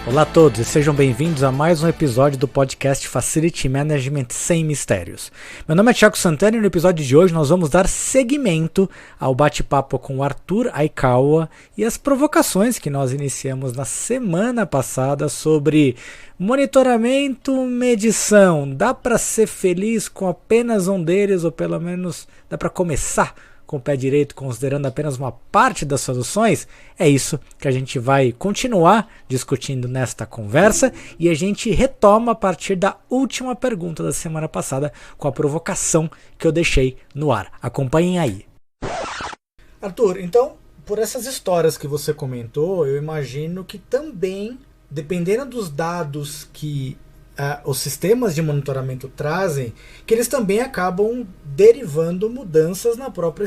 Olá a todos e sejam bem-vindos a mais um episódio do podcast Facility Management Sem Mistérios. Meu nome é Thiago Santana e no episódio de hoje nós vamos dar seguimento ao bate-papo com o Arthur Aikawa e as provocações que nós iniciamos na semana passada sobre monitoramento, medição. Dá para ser feliz com apenas um deles ou pelo menos dá para começar com o pé direito, considerando apenas uma parte das soluções? É isso que a gente vai continuar discutindo nesta conversa e a gente retoma a partir da última pergunta da semana passada com a provocação que eu deixei no ar. Acompanhem aí. Arthur, então, por essas histórias que você comentou, eu imagino que também, dependendo dos dados que os sistemas de monitoramento trazem, que eles também acabam derivando mudanças na própria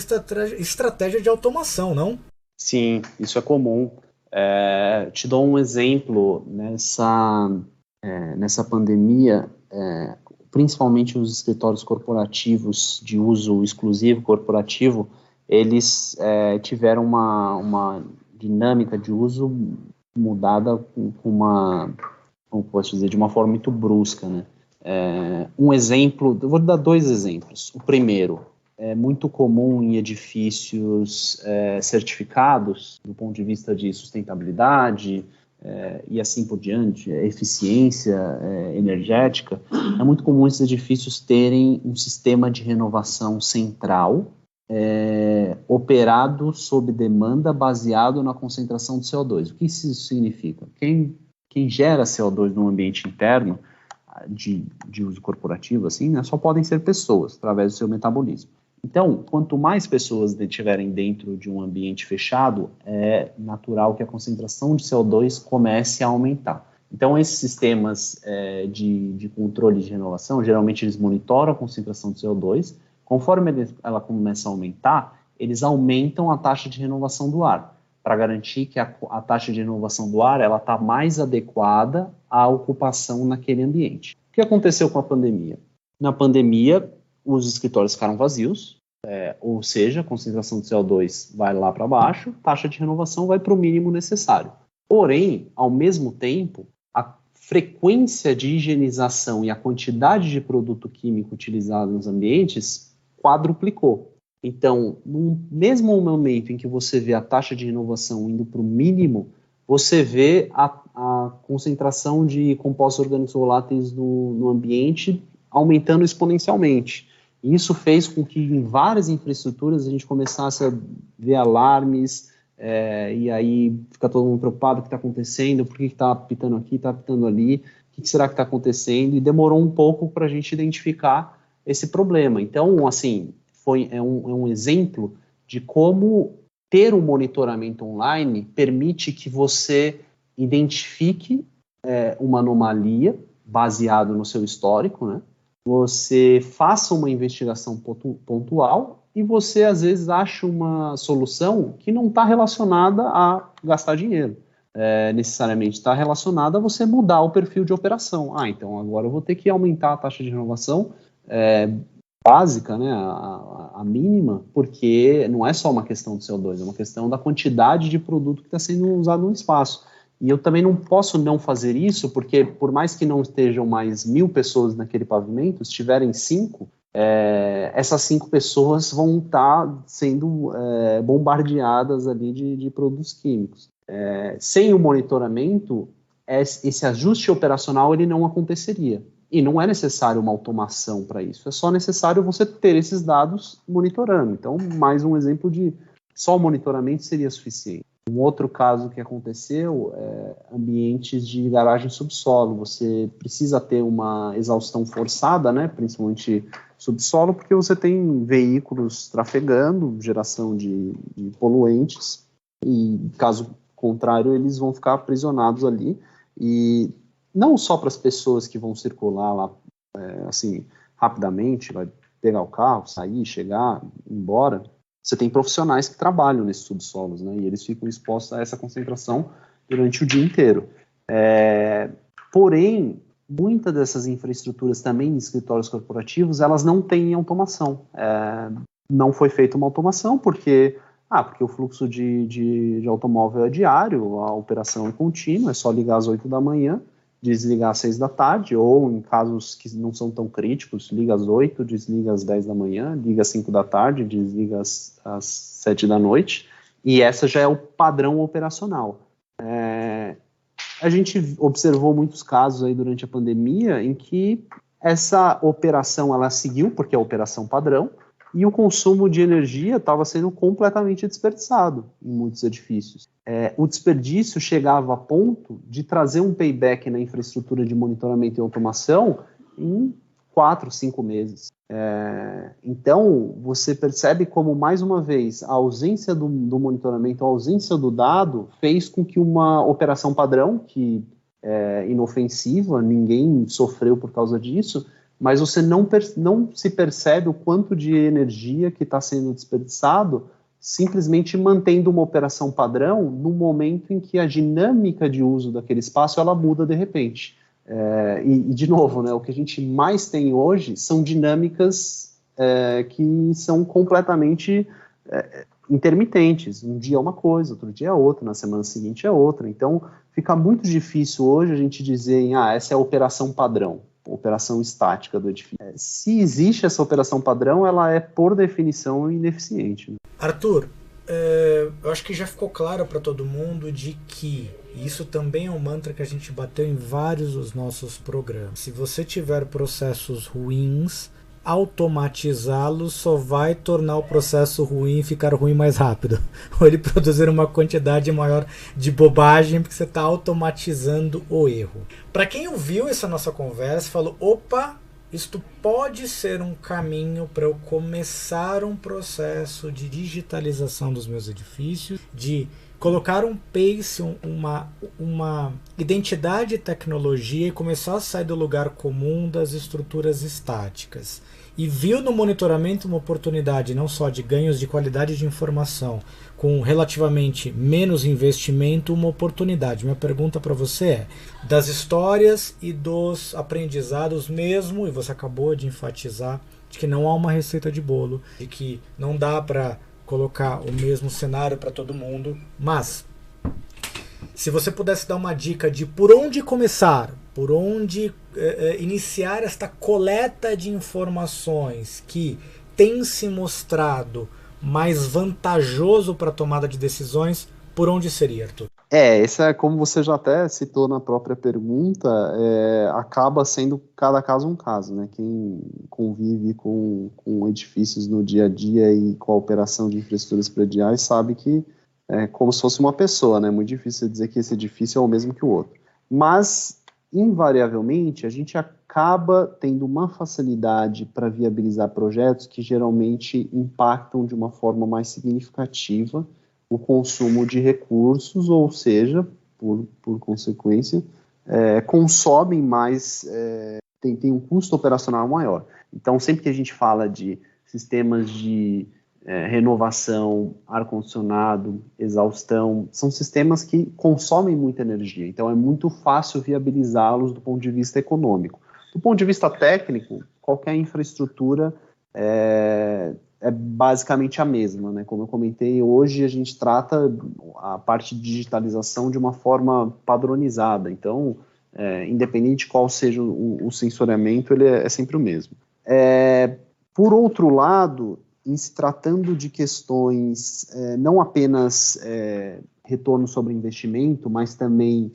estratégia de automação, não? Sim, isso é comum. Te dou um exemplo. Nessa pandemia, principalmente os escritórios corporativos de uso exclusivo corporativo, eles tiveram uma dinâmica de uso mudada com uma... como posso dizer, de uma forma muito brusca, né? Um exemplo, eu vou dar dois exemplos. O primeiro, é muito comum em edifícios certificados, do ponto de vista de sustentabilidade e assim por diante, eficiência energética, é muito comum esses edifícios terem um sistema de renovação central, operado sob demanda baseado na concentração de CO2. O que isso significa? Quem gera CO2 no ambiente interno de uso corporativo, assim, né, só podem ser pessoas, através do seu metabolismo. Então, quanto mais pessoas estiverem dentro de um ambiente fechado, é natural que a concentração de CO2 comece a aumentar. Então, esses sistemas de controle de renovação, geralmente eles monitoram a concentração de CO2, conforme ela começa a aumentar, eles aumentam a taxa de renovação do ar, para garantir que a taxa de renovação do ar está mais adequada à ocupação naquele ambiente. O que aconteceu com a pandemia? Na pandemia, os escritórios ficaram vazios, ou seja, a concentração de CO2 vai lá para baixo, taxa de renovação vai para o mínimo necessário. Porém, ao mesmo tempo, a frequência de higienização e a quantidade de produto químico utilizado nos ambientes quadruplicou. Então, no mesmo momento em que você vê a taxa de renovação indo para o mínimo, você vê a concentração de compostos orgânicos voláteis no ambiente aumentando exponencialmente. E isso fez com que em várias infraestruturas a gente começasse a ver alarmes, e aí fica todo mundo preocupado, o que está acontecendo, por que está apitando aqui, está apitando ali, o que será que está acontecendo? E demorou um pouco para a gente identificar esse problema. Então, assim... É um exemplo de como ter um monitoramento online permite que você identifique uma anomalia baseado no seu histórico, né? Você faça uma investigação pontual e você, às vezes, acha uma solução que não está relacionada a gastar dinheiro. Necessariamente está relacionada a você mudar o perfil de operação. Então agora eu vou ter que aumentar a taxa de renovação básica, né, a mínima, porque não é só uma questão de CO2, é uma questão da quantidade de produto que está sendo usado no espaço. E eu também não posso não fazer isso, porque por mais que não estejam mais 1.000 pessoas naquele pavimento, se tiverem 5, essas 5 pessoas vão estar sendo bombardeadas ali de produtos químicos. Sem o monitoramento, esse ajuste operacional ele não aconteceria. E não é necessário uma automação para isso, é só necessário você ter esses dados monitorando. Então, mais um exemplo de só o monitoramento seria suficiente. Um outro caso que aconteceu ambientes de garagem subsolo. Você precisa ter uma exaustão forçada, né, principalmente subsolo, porque você tem veículos trafegando, geração de poluentes, e caso contrário, eles vão ficar aprisionados ali. E não só para as pessoas que vão circular lá, assim, rapidamente, vai pegar o carro, sair, chegar, ir embora, você tem profissionais que trabalham nesses subsolos, né? E eles ficam expostos a essa concentração durante o dia inteiro. Porém, muitas dessas infraestruturas também de escritórios corporativos, elas não têm automação. Não foi feita uma automação porque o fluxo de automóvel é diário, a operação é contínua, é só ligar às 8 da manhã, desligar às 6 da tarde, ou em casos que não são tão críticos, liga às 8, desliga às 10 da manhã, liga às 5 da tarde, desliga às 7 da noite, e essa já é o padrão operacional. A gente observou muitos casos aí durante a pandemia em que essa operação ela seguiu, porque é a operação padrão, e o consumo de energia estava sendo completamente desperdiçado em muitos edifícios. O desperdício chegava a ponto de trazer um payback na infraestrutura de monitoramento e automação em 4, 5 meses. Então, você percebe como, mais uma vez, a ausência do monitoramento, a ausência do dado, fez com que uma operação padrão, que é inofensiva, ninguém sofreu por causa disso, mas você não se percebe o quanto de energia que está sendo desperdiçado simplesmente mantendo uma operação padrão no momento em que a dinâmica de uso daquele espaço ela muda de repente. De novo, né, o que a gente mais tem hoje são dinâmicas que são completamente intermitentes. Um dia é uma coisa, outro dia é outra, na semana seguinte é outra. Então, fica muito difícil hoje a gente dizer, essa é a operação padrão, operação estática do edifício. Se existe essa operação padrão, ela é, por definição, ineficiente. Arthur, eu acho que já ficou claro para todo mundo de que isso também é um mantra que a gente bateu em vários dos nossos programas. Se você tiver processos ruins, automatizá-los só vai tornar o processo ruim ficar ruim mais rápido. Ou ele produzir uma quantidade maior de bobagem, porque você está automatizando o erro. Para quem ouviu essa nossa conversa, falou, opa, isto pode ser um caminho para eu começar um processo de digitalização dos meus edifícios, de colocar um pace, uma identidade e tecnologia e começar a sair do lugar comum das estruturas estáticas. E viu no monitoramento uma oportunidade não só de ganhos de qualidade de informação, com relativamente menos investimento, uma oportunidade. Minha pergunta para você é, das histórias e dos aprendizados mesmo, e você acabou de enfatizar, de que não há uma receita de bolo, de que não dá para colocar o mesmo cenário para todo mundo, mas se você pudesse dar uma dica de por onde começar, por onde iniciar esta coleta de informações que tem se mostrado mais vantajoso para a tomada de decisões, por onde seria, Arthur? Essa, como você já até citou na própria pergunta, acaba sendo cada caso um caso, né? Quem convive com edifícios no dia a dia e com a operação de infraestruturas prediais sabe que é como se fosse uma pessoa, né? Muito difícil dizer que esse edifício é o mesmo que o outro. Mas, invariavelmente, a gente acaba tendo uma facilidade para viabilizar projetos que geralmente impactam de uma forma mais significativa o consumo de recursos, ou seja, por consequência, consomem mais, tem um custo operacional maior. Então, sempre que a gente fala de sistemas de renovação, ar-condicionado, exaustão, são sistemas que consomem muita energia, então é muito fácil viabilizá-los do ponto de vista econômico. Do ponto de vista técnico, qualquer infraestrutura é basicamente a mesma, né? Como eu comentei, hoje a gente trata a parte de digitalização de uma forma padronizada, então, independente de qual seja o sensoriamento, ele é sempre o mesmo. Por outro lado, em se tratando de questões não apenas retorno sobre investimento, mas também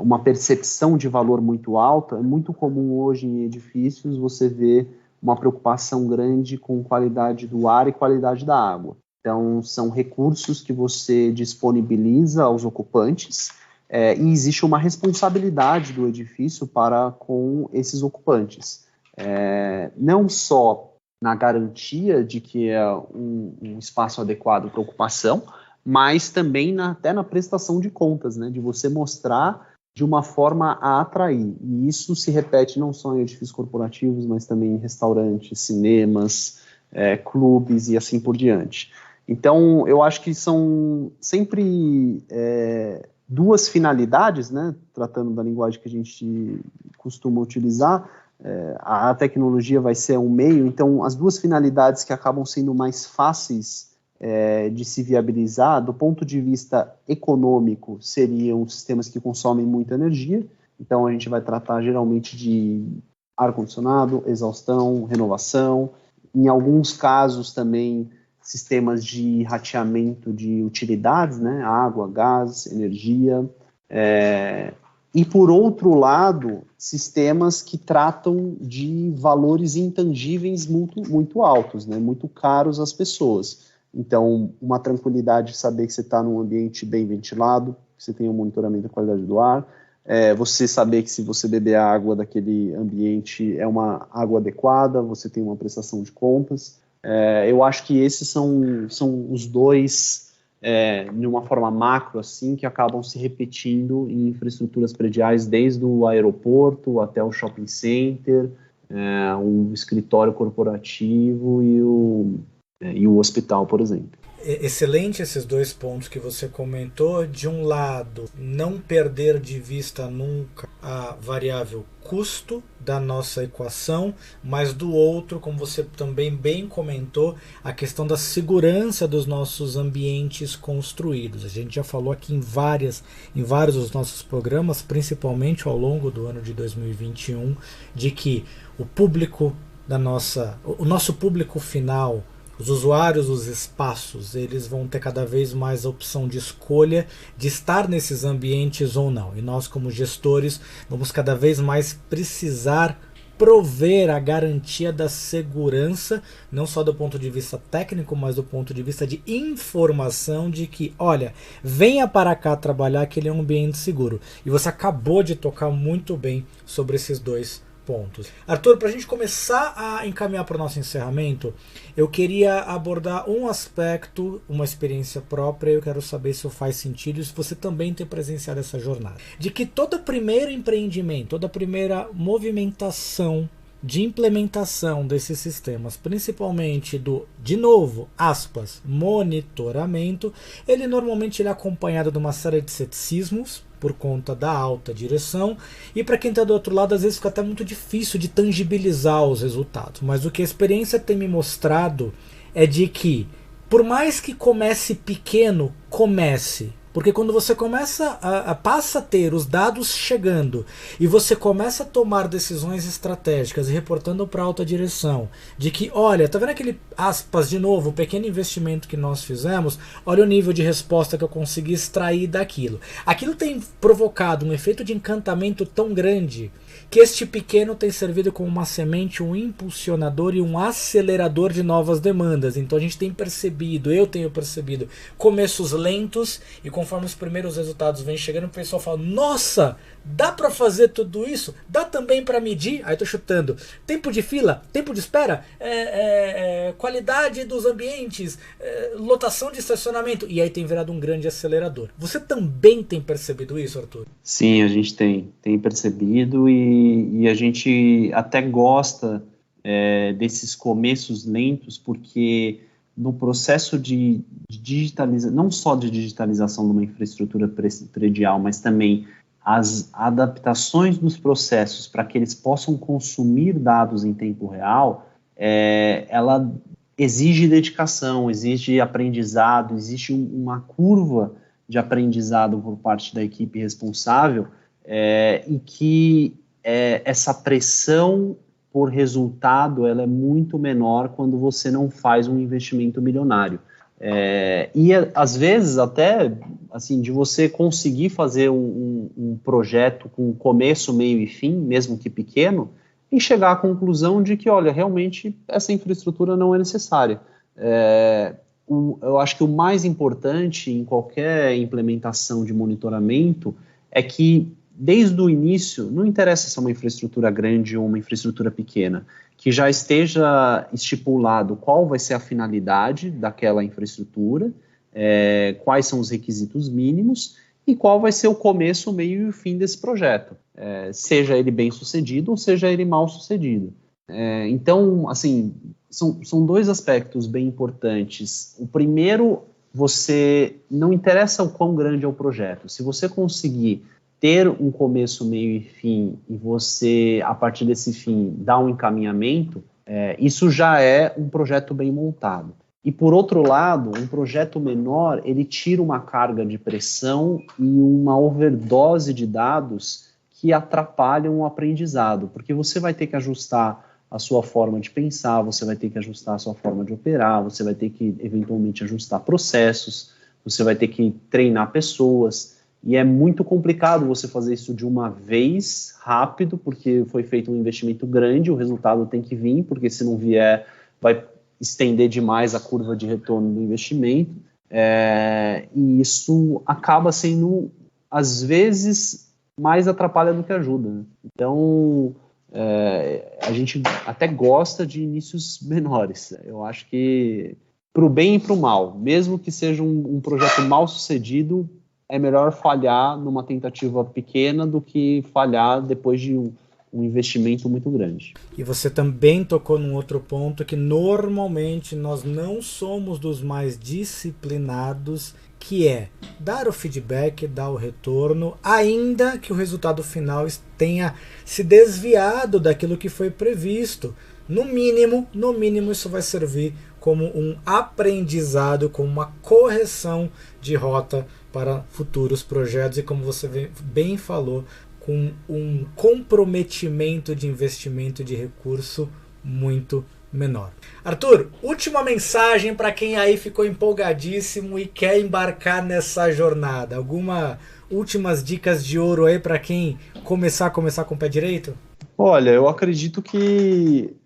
uma percepção de valor muito alta, é muito comum hoje em edifícios você ver uma preocupação grande com qualidade do ar e qualidade da água. Então, são recursos que você disponibiliza aos ocupantes e existe uma responsabilidade do edifício para com esses ocupantes. Não só na garantia de que é um espaço adequado para ocupação, mas também até na prestação de contas, né, de você mostrar de uma forma a atrair. E isso se repete não só em edifícios corporativos, mas também em restaurantes, cinemas, clubes e assim por diante. Então, eu acho que são sempre duas finalidades, né, tratando da linguagem que a gente costuma utilizar. A tecnologia vai ser um meio, então as duas finalidades que acabam sendo mais fáceis de se viabilizar, do ponto de vista econômico, seriam sistemas que consomem muita energia. Então, a gente vai tratar geralmente de ar-condicionado, exaustão, renovação, em alguns casos também sistemas de rateamento de utilidades, né? Água, gás, energia. E, por outro lado, sistemas que tratam de valores intangíveis muito, muito altos, né? Muito caros às pessoas. Então, uma tranquilidade de saber que você está num ambiente bem ventilado, que você tem um monitoramento da qualidade do ar, você saber que se você beber a água daquele ambiente é uma água adequada, você tem uma prestação de contas. Eu acho que esses são os dois, de uma forma macro, assim, que acabam se repetindo em infraestruturas prediais, desde o aeroporto até o shopping center, um escritório corporativo e o hospital, por exemplo. Excelente esses dois pontos que você comentou. De um lado, não perder de vista nunca a variável custo da nossa equação, mas do outro, como você também bem comentou, a questão da segurança dos nossos ambientes construídos. A gente já falou aqui em vários dos nossos programas, principalmente ao longo do ano de 2021, de que o nosso público final, os usuários dos espaços, eles vão ter cada vez mais a opção de escolha de estar nesses ambientes ou não. E nós, como gestores, vamos cada vez mais precisar prover a garantia da segurança, não só do ponto de vista técnico, mas do ponto de vista de informação de que, olha, venha para cá trabalhar, que ele é um ambiente seguro. E você acabou de tocar muito bem sobre esses dois pontos. Arthur, para a gente começar a encaminhar para o nosso encerramento, eu queria abordar um aspecto, uma experiência própria. Eu quero saber se faz sentido e se você também tem presenciado essa jornada. De que todo primeiro empreendimento, toda primeira movimentação de implementação desses sistemas, principalmente de novo, aspas, monitoramento, ele normalmente é acompanhado de uma série de ceticismos, por conta da alta direção, e para quem está do outro lado, às vezes fica até muito difícil de tangibilizar os resultados. Mas o que a experiência tem me mostrado é de que, por mais que comece pequeno, comece. Porque quando você passa a ter os dados chegando e você começa a tomar decisões estratégicas e reportando para a alta direção de que, olha, tá vendo aquele, aspas, de novo, o pequeno investimento que nós fizemos, olha o nível de resposta que eu consegui extrair daquilo. Aquilo tem provocado um efeito de encantamento tão grande que este pequeno tem servido como uma semente, um impulsionador e um acelerador de novas demandas. Então a gente tem percebido, eu tenho percebido, começos lentos, e conforme os primeiros resultados vêm chegando, o pessoal fala, nossa, dá para fazer tudo isso? Dá também para medir? Aí tô chutando. Tempo de fila, tempo de espera, qualidade dos ambientes, lotação de estacionamento, e aí tem virado um grande acelerador. Você também tem percebido isso, Arthur? Sim, a gente tem percebido, e a gente até gosta desses começos lentos, porque no processo de digitalização, não só de digitalização de uma infraestrutura predial, mas também as adaptações dos processos para que eles possam consumir dados em tempo real, ela exige dedicação, exige aprendizado, existe uma curva de aprendizado por parte da equipe responsável, e que essa pressão por resultado ela é muito menor quando você não faz um investimento milionário. E às vezes até assim, de você conseguir fazer um projeto com começo, meio e fim, mesmo que pequeno, e chegar à conclusão de que, olha, realmente essa infraestrutura não é necessária. Eu acho que o mais importante em qualquer implementação de monitoramento é que, desde o início, não interessa se é uma infraestrutura grande ou uma infraestrutura pequena, que já esteja estipulado qual vai ser a finalidade daquela infraestrutura, quais são os requisitos mínimos, e qual vai ser o começo, o meio e o fim desse projeto, seja ele bem sucedido ou seja ele mal sucedido. Então, assim, são dois aspectos bem importantes. O primeiro, você não interessa o quão grande é o projeto. Se você conseguir ter um começo, meio e fim, e você, a partir desse fim, dar um encaminhamento, isso já é um projeto bem montado. E, por outro lado, um projeto menor, ele tira uma carga de pressão e uma overdose de dados que atrapalham o aprendizado, porque você vai ter que ajustar a sua forma de pensar, você vai ter que ajustar a sua forma de operar, você vai ter que, eventualmente, ajustar processos, você vai ter que treinar pessoas, e é muito complicado você fazer isso de uma vez, rápido, porque foi feito um investimento grande, o resultado tem que vir, porque se não vier, vai estender demais a curva de retorno do investimento, e isso acaba sendo, às vezes, mais atrapalha do que ajuda, né? Então, a gente até gosta de inícios menores. Eu acho que, para o bem e para o mal, mesmo que seja um projeto mal sucedido, é melhor falhar numa tentativa pequena do que falhar depois de um investimento muito grande. E você também tocou num outro ponto que normalmente nós não somos dos mais disciplinados, que é dar o feedback, dar o retorno, ainda que o resultado final tenha se desviado daquilo que foi previsto. No mínimo isso vai servir como um aprendizado, como uma correção de rota para futuros projetos e, como você bem falou, com um comprometimento de investimento de recurso muito menor. Arthur, última mensagem para quem aí ficou empolgadíssimo e quer embarcar nessa jornada. Algumas últimas dicas de ouro aí para quem começar com o pé direito? Olha, eu acredito que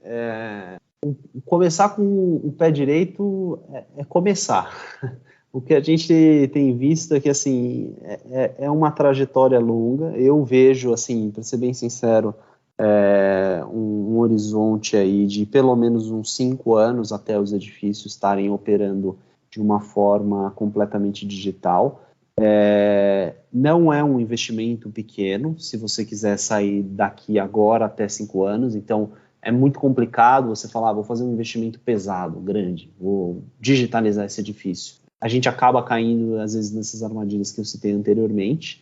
começar com o pé direito é começar. O que a gente tem visto é que, assim, é uma trajetória longa. Eu vejo, assim, para ser bem sincero, um horizonte aí de pelo menos uns 5 anos até os edifícios estarem operando de uma forma completamente digital. Não é um investimento pequeno, se você quiser sair daqui agora até 5 anos, então é muito complicado você falar, vou fazer um investimento pesado, grande, vou digitalizar esse edifício. A gente acaba caindo, às vezes, nessas armadilhas que eu citei anteriormente,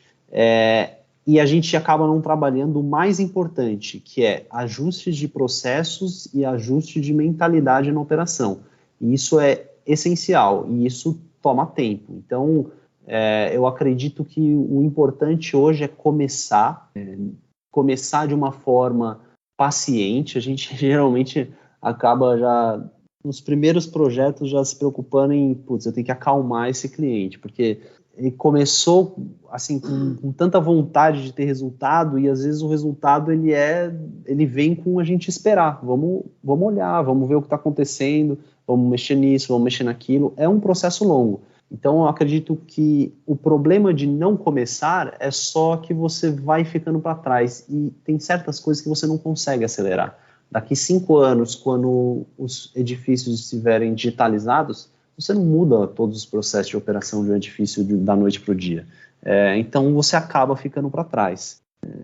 e a gente acaba não trabalhando o mais importante, que é ajustes de processos e ajuste de mentalidade na operação. E isso é essencial, e isso toma tempo. Então, eu acredito que o importante hoje é começar de uma forma paciente. A gente geralmente acaba já nos primeiros projetos já se preocupando em, eu tenho que acalmar esse cliente, porque ele começou assim com tanta vontade de ter resultado, e às vezes o resultado ele vem com a gente esperar, vamos olhar, vamos ver o que está acontecendo, vamos mexer nisso, vamos mexer naquilo. É um processo longo. Então eu acredito que o problema de não começar é só que você vai ficando para trás, e tem certas coisas que você não consegue acelerar. Daqui 5 anos, quando os edifícios estiverem digitalizados, você não muda todos os processos de operação de um edifício da noite para o dia. Então, você acaba ficando para trás.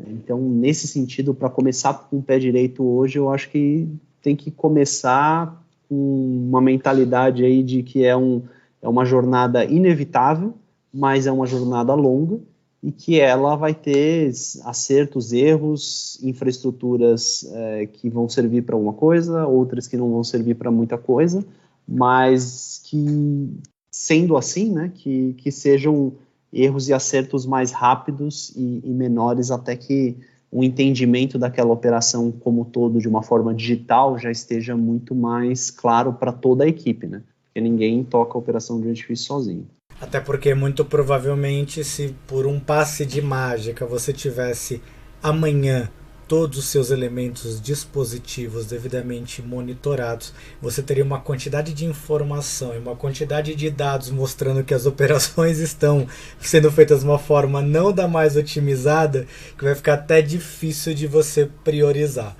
Então, nesse sentido, para começar com o pé direito hoje, eu acho que tem que começar com uma mentalidade aí de que é uma jornada inevitável, mas é uma jornada longa, e que ela vai ter acertos, erros, infraestruturas que vão servir para uma coisa, outras que não vão servir para muita coisa, mas que, sendo assim, né, que sejam erros e acertos mais rápidos e menores, até que o entendimento daquela operação como todo, de uma forma digital, já esteja muito mais claro para toda a equipe, né? Porque ninguém toca a operação de um edifício sozinho. Até porque, muito provavelmente, se por um passe de mágica você tivesse amanhã todos os seus elementos dispositivos devidamente monitorados, você teria uma quantidade de informação e uma quantidade de dados mostrando que as operações estão sendo feitas de uma forma não da mais otimizada, que vai ficar até difícil de você priorizar.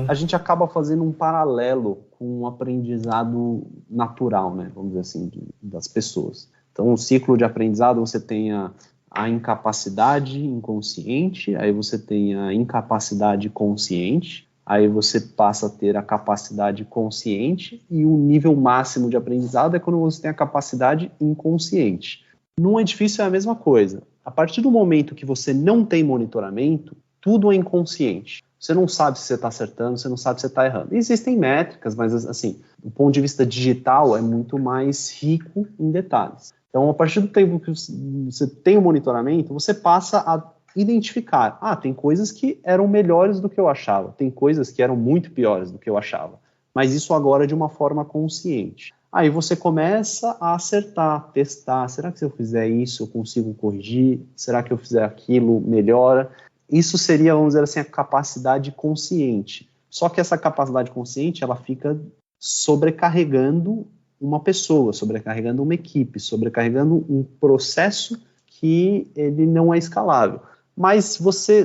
A gente acaba fazendo um paralelo com um aprendizado natural, né, vamos dizer assim, das pessoas. Então, no ciclo de aprendizado, você tem a incapacidade inconsciente, aí você tem a incapacidade consciente, aí você passa a ter a capacidade consciente, e o nível máximo de aprendizado é quando você tem a capacidade inconsciente. Num edifício é a mesma coisa. A partir do momento que você não tem monitoramento, tudo é inconsciente. Você não sabe se você está acertando, você não sabe se você está errando. Existem métricas, mas assim, do ponto de vista digital, é muito mais rico em detalhes. Então, a partir do tempo que você tem o monitoramento, você passa a identificar, tem coisas que eram melhores do que eu achava, tem coisas que eram muito piores do que eu achava, mas isso agora de uma forma consciente. Aí você começa a acertar, testar, será que se eu fizer isso eu consigo corrigir? Será que eu fizer aquilo melhora? Isso seria, vamos dizer assim, a capacidade consciente. Só que essa capacidade consciente, ela fica sobrecarregando uma pessoa, sobrecarregando uma equipe, sobrecarregando um processo que ele não é escalável. Mas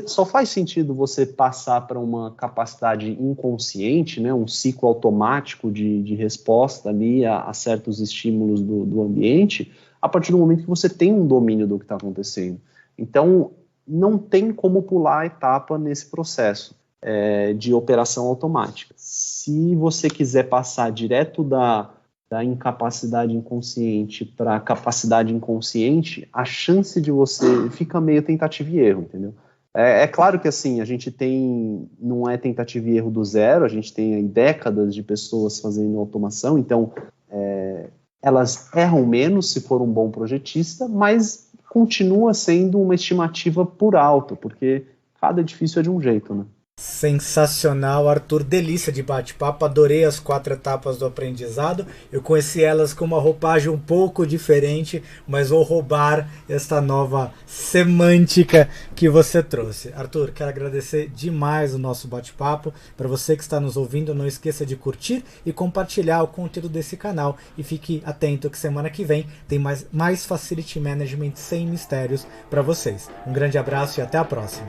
só faz sentido você passar para uma capacidade inconsciente, né, um ciclo automático de resposta ali a certos estímulos do ambiente, a partir do momento que você tem um domínio do que está acontecendo. Então, não tem como pular a etapa nesse processo de operação automática. Se você quiser passar direto da incapacidade inconsciente para a capacidade inconsciente, a chance de você fica meio tentativa e erro, entendeu? É claro que assim, a gente não é tentativa e erro do zero, a gente tem aí décadas de pessoas fazendo automação, então elas erram menos se for um bom projetista, mas continua sendo uma estimativa por alto, porque cada edifício é de um jeito, né? Sensacional, Arthur, delícia de bate-papo, adorei as 4 etapas do aprendizado, eu conheci elas com uma roupagem um pouco diferente, mas vou roubar esta nova semântica que você trouxe. Arthur, quero agradecer demais o nosso bate-papo, para você que está nos ouvindo, não esqueça de curtir e compartilhar o conteúdo desse canal, e fique atento que semana que vem tem mais Facility Management sem mistérios para vocês. Um grande abraço e até a próxima.